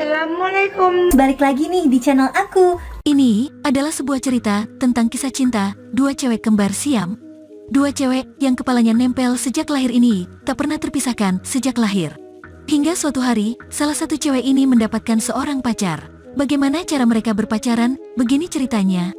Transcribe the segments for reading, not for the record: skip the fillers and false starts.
Assalamualaikum. Balik lagi nih di channel aku. Ini adalah sebuah cerita tentang kisah cinta dua cewek kembar Siam. Dua cewek yang kepalanya nempel sejak lahir ini tak pernah terpisahkan sejak lahir. Hingga suatu hari, salah satu cewek ini mendapatkan seorang pacar. Bagaimana cara mereka berpacaran? Begini ceritanya.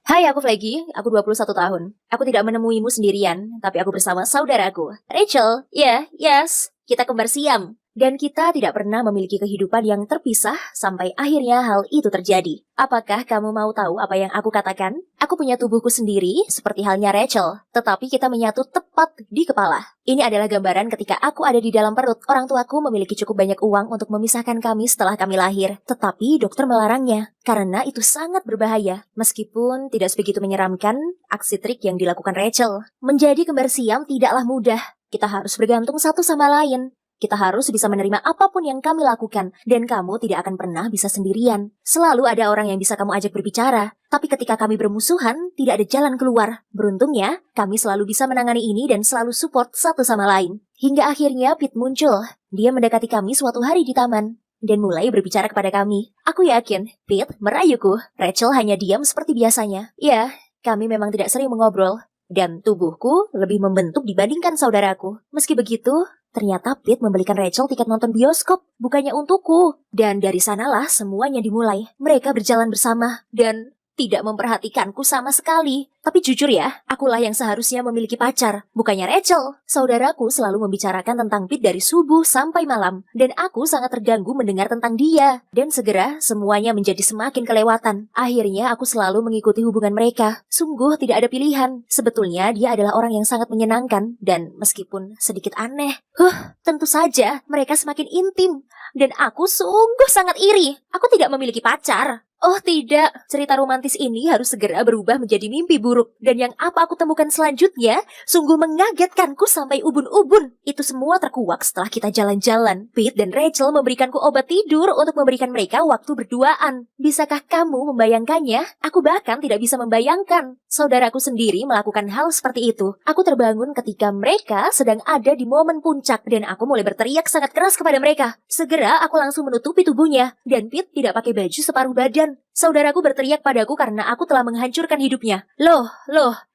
Hai, aku Flaggy, aku 21 tahun. Aku tidak menemuimu sendirian, tapi aku bersama saudaraku, Rachel. Yes, kita kembar Siam. Dan kita tidak pernah memiliki kehidupan yang terpisah sampai akhirnya hal itu terjadi. Apakah kamu mau tahu apa yang aku katakan? Aku punya tubuhku sendiri, seperti halnya Rachel, tetapi kita menyatu tepat di kepala. Ini adalah gambaran ketika aku ada di dalam perut. Orang tuaku memiliki cukup banyak uang untuk memisahkan kami setelah kami lahir, tetapi dokter melarangnya, karena itu sangat berbahaya. Meskipun tidak sebegitu menyeramkan, aksi trik yang dilakukan Rachel. Menjadi kembar Siam tidaklah mudah. Kita harus bergantung satu sama lain. Kita harus bisa menerima apapun yang kami lakukan, dan kamu tidak akan pernah bisa sendirian. Selalu ada orang yang bisa kamu ajak berbicara, tapi ketika kami bermusuhan, tidak ada jalan keluar. Beruntungnya, kami selalu bisa menangani ini dan selalu support satu sama lain. Hingga akhirnya Pete muncul. Dia mendekati kami suatu hari di taman, dan mulai berbicara kepada kami. Aku yakin, Pete merayuku. Rachel hanya diam seperti biasanya. Ya, kami memang tidak sering mengobrol, dan tubuhku lebih membentuk dibandingkan saudaraku. Meski begitu, ternyata Pete membelikan Rachel tiket nonton bioskop, bukannya untukku. Dan dari sanalah semuanya dimulai. Mereka berjalan bersama, dan tidak memperhatikanku sama sekali. Tapi jujur ya, akulah yang seharusnya memiliki pacar, bukannya Rachel. Saudaraku selalu membicarakan tentang Pete dari subuh sampai malam, dan aku sangat terganggu mendengar tentang dia. Dan segera, semuanya menjadi semakin kelewatan. Akhirnya aku selalu mengikuti hubungan mereka. Sungguh tidak ada pilihan. Sebetulnya dia adalah orang yang sangat menyenangkan, dan meskipun sedikit aneh. Tentu saja, mereka semakin intim. Dan aku sungguh sangat iri. Aku tidak memiliki pacar. Oh tidak, cerita romantis ini harus segera berubah menjadi mimpi buruk. Dan yang apa aku temukan selanjutnya, sungguh mengagetkanku sampai ubun-ubun. Itu semua terkuak setelah kita jalan-jalan. Pete dan Rachel memberikanku obat tidur untuk memberikan mereka waktu berduaan. Bisakah kamu membayangkannya? Aku bahkan tidak bisa membayangkan. Saudaraku sendiri melakukan hal seperti itu. Aku terbangun ketika mereka sedang ada di momen puncak, dan aku mulai berteriak sangat keras kepada mereka. Segera aku langsung menutupi tubuhnya, dan Pete tidak pakai baju separuh badan. Saudaraku berteriak padaku karena aku telah menghancurkan hidupnya. Loh,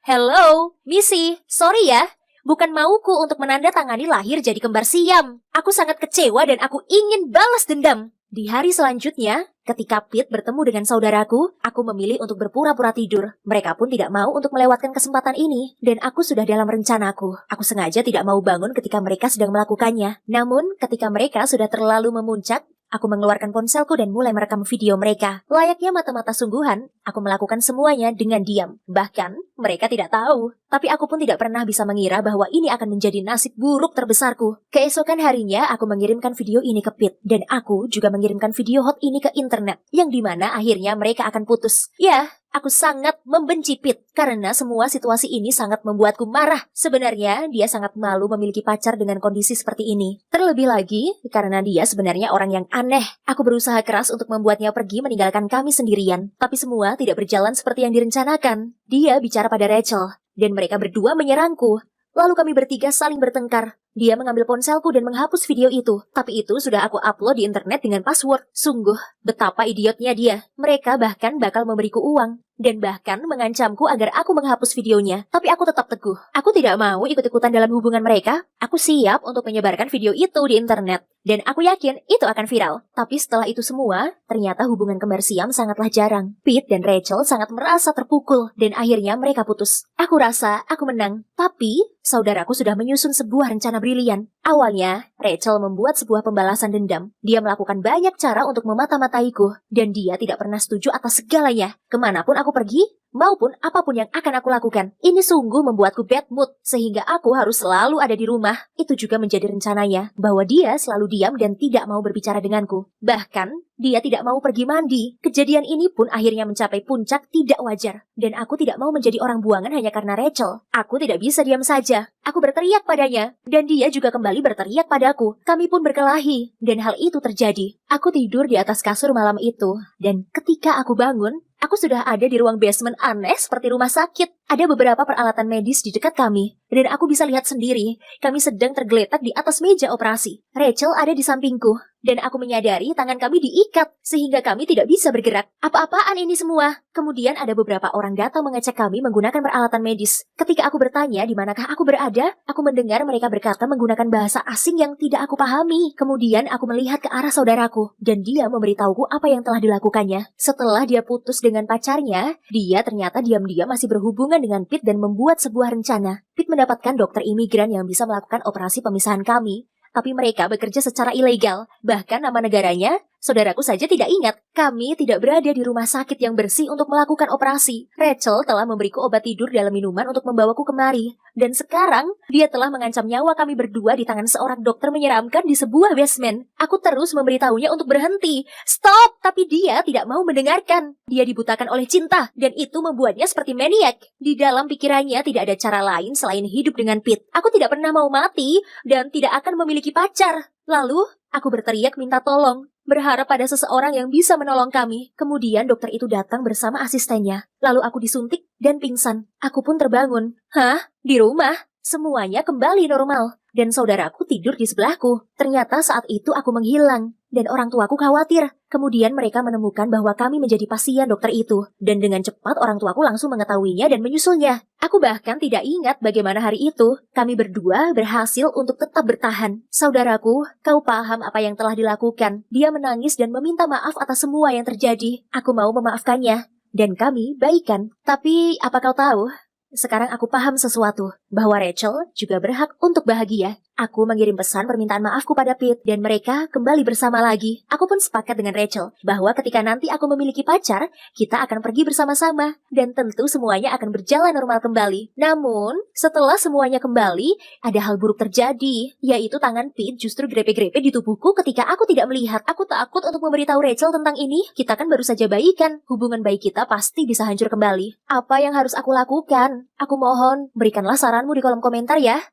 hello, Missy, sorry ya. Bukan mauku untuk menandatangani lahir jadi kembar Siam. Aku sangat kecewa dan aku ingin balas dendam. Di hari selanjutnya, ketika Pete bertemu dengan saudaraku, aku memilih untuk berpura-pura tidur. Mereka pun tidak mau untuk melewatkan kesempatan ini, dan aku sudah dalam rencanaku. Aku sengaja tidak mau bangun ketika mereka sedang melakukannya. Namun, ketika mereka sudah terlalu memuncak, aku mengeluarkan ponselku dan mulai merekam video mereka. Layaknya mata-mata sungguhan, aku melakukan semuanya dengan diam. Bahkan, mereka tidak tahu. Tapi aku pun tidak pernah bisa mengira bahwa ini akan menjadi nasib buruk terbesarku. Keesokan harinya, aku mengirimkan video ini ke Pete. Dan aku juga mengirimkan video hot ini ke internet, yang dimana akhirnya mereka akan putus. Ya, aku sangat membenci Pete, karena semua situasi ini sangat membuatku marah. Sebenarnya, dia sangat malu memiliki pacar dengan kondisi seperti ini. Terlebih lagi, karena dia sebenarnya orang yang aneh. Aku berusaha keras untuk membuatnya pergi meninggalkan kami sendirian. Tapi semua tidak berjalan seperti yang direncanakan. Dia bicara pada Rachel, dan mereka berdua menyerangku. Lalu kami bertiga saling bertengkar. Dia mengambil ponselku dan menghapus video itu. Tapi itu sudah aku upload di internet dengan password. Sungguh, betapa idiotnya dia. Mereka bahkan bakal memberiku uang. Dan bahkan mengancamku agar aku menghapus videonya. Tapi aku tetap teguh. Aku tidak mau ikut-ikutan dalam hubungan mereka. Aku siap untuk menyebarkan video itu di internet. Dan aku yakin itu akan viral. Tapi setelah itu semua, ternyata hubungan kembar Siam sangatlah jarang. Pete dan Rachel sangat merasa terpukul. Dan akhirnya mereka putus. Aku rasa aku menang. Tapi, saudaraku sudah menyusun sebuah rencana brilian. Awalnya, Rachel membuat sebuah pembalasan dendam. Dia melakukan banyak cara untuk memata-mataiku. Dan dia tidak pernah setuju atas segalanya. Kemanapun aku pergi, maupun apapun yang akan aku lakukan. Ini sungguh membuatku bad mood, sehingga aku harus selalu ada di rumah. Itu juga menjadi rencananya, bahwa dia selalu diam dan tidak mau berbicara denganku. Bahkan, dia tidak mau pergi mandi. Kejadian ini pun akhirnya mencapai puncak tidak wajar. Dan aku tidak mau menjadi orang buangan hanya karena Rachel. Aku tidak bisa diam saja. Aku berteriak padanya, dan dia juga kembali berteriak padaku. Kami pun berkelahi, dan hal itu terjadi. Aku tidur di atas kasur malam itu, dan ketika aku bangun, aku sudah ada di ruang basement aneh seperti rumah sakit. Ada beberapa peralatan medis di dekat kami, dan aku bisa lihat sendiri, kami sedang tergeletak di atas meja operasi. Rachel ada di sampingku, dan aku menyadari tangan kami diikat, sehingga kami tidak bisa bergerak. Apa-apaan ini semua? Kemudian ada beberapa orang datang mengecek kami menggunakan peralatan medis. Ketika aku bertanya di manakah aku berada, aku mendengar mereka berkata menggunakan bahasa asing yang tidak aku pahami. Kemudian aku melihat ke arah saudaraku, dan dia memberitahuku apa yang telah dilakukannya. Setelah dia putus dengan pacarnya, dia ternyata diam-diam masih berhubungan dengan Pete dan membuat sebuah rencana. Pete mendapatkan dokter imigran yang bisa melakukan operasi pemisahan kami. Tapi mereka bekerja secara ilegal. Bahkan nama negaranya, saudaraku saja tidak ingat. Kami tidak berada di rumah sakit yang bersih untuk melakukan operasi. Rachel telah memberiku obat tidur dalam minuman untuk membawaku kemari. Dan sekarang, dia telah mengancam nyawa kami berdua di tangan seorang dokter menyeramkan di sebuah basement. Aku terus memberitahunya untuk berhenti. Stop! Tapi dia tidak mau mendengarkan. Dia dibutakan oleh cinta, dan itu membuatnya seperti maniak. Di dalam pikirannya tidak ada cara lain selain hidup dengan Pete. Aku tidak pernah mau mati, dan tidak akan memiliki pacar. Lalu, aku berteriak minta tolong, berharap pada seseorang yang bisa menolong kami. Kemudian dokter itu datang bersama asistennya. Lalu aku disuntik dan pingsan. Aku pun terbangun. Hah? Di rumah? Semuanya kembali normal. Dan saudaraku tidur di sebelahku. Ternyata saat itu aku menghilang. Dan orang tuaku khawatir. Kemudian mereka menemukan bahwa kami menjadi pasien dokter itu. Dan dengan cepat orang tuaku langsung mengetahuinya dan menyusulnya. Aku bahkan tidak ingat bagaimana hari itu. Kami berdua berhasil untuk tetap bertahan. Saudaraku, kau paham apa yang telah dilakukan. Dia menangis dan meminta maaf atas semua yang terjadi. Aku mau memaafkannya. Dan kami baikan. Tapi apa kau tahu? Sekarang aku paham sesuatu, bahwa Rachel juga berhak untuk bahagia. Aku mengirim pesan permintaan maafku pada Pete, dan mereka kembali bersama lagi. Aku pun sepakat dengan Rachel, bahwa ketika nanti aku memiliki pacar, kita akan pergi bersama-sama, dan tentu semuanya akan berjalan normal kembali. Namun, setelah semuanya kembali, ada hal buruk terjadi, yaitu tangan Pete justru grepe-grepe di tubuhku ketika aku tidak melihat. Aku takut untuk memberitahu Rachel tentang ini. Kita kan baru saja baikan, hubungan baik kita pasti bisa hancur kembali. Apa yang harus aku lakukan? Aku mohon, berikanlah saranmu di kolom komentar ya.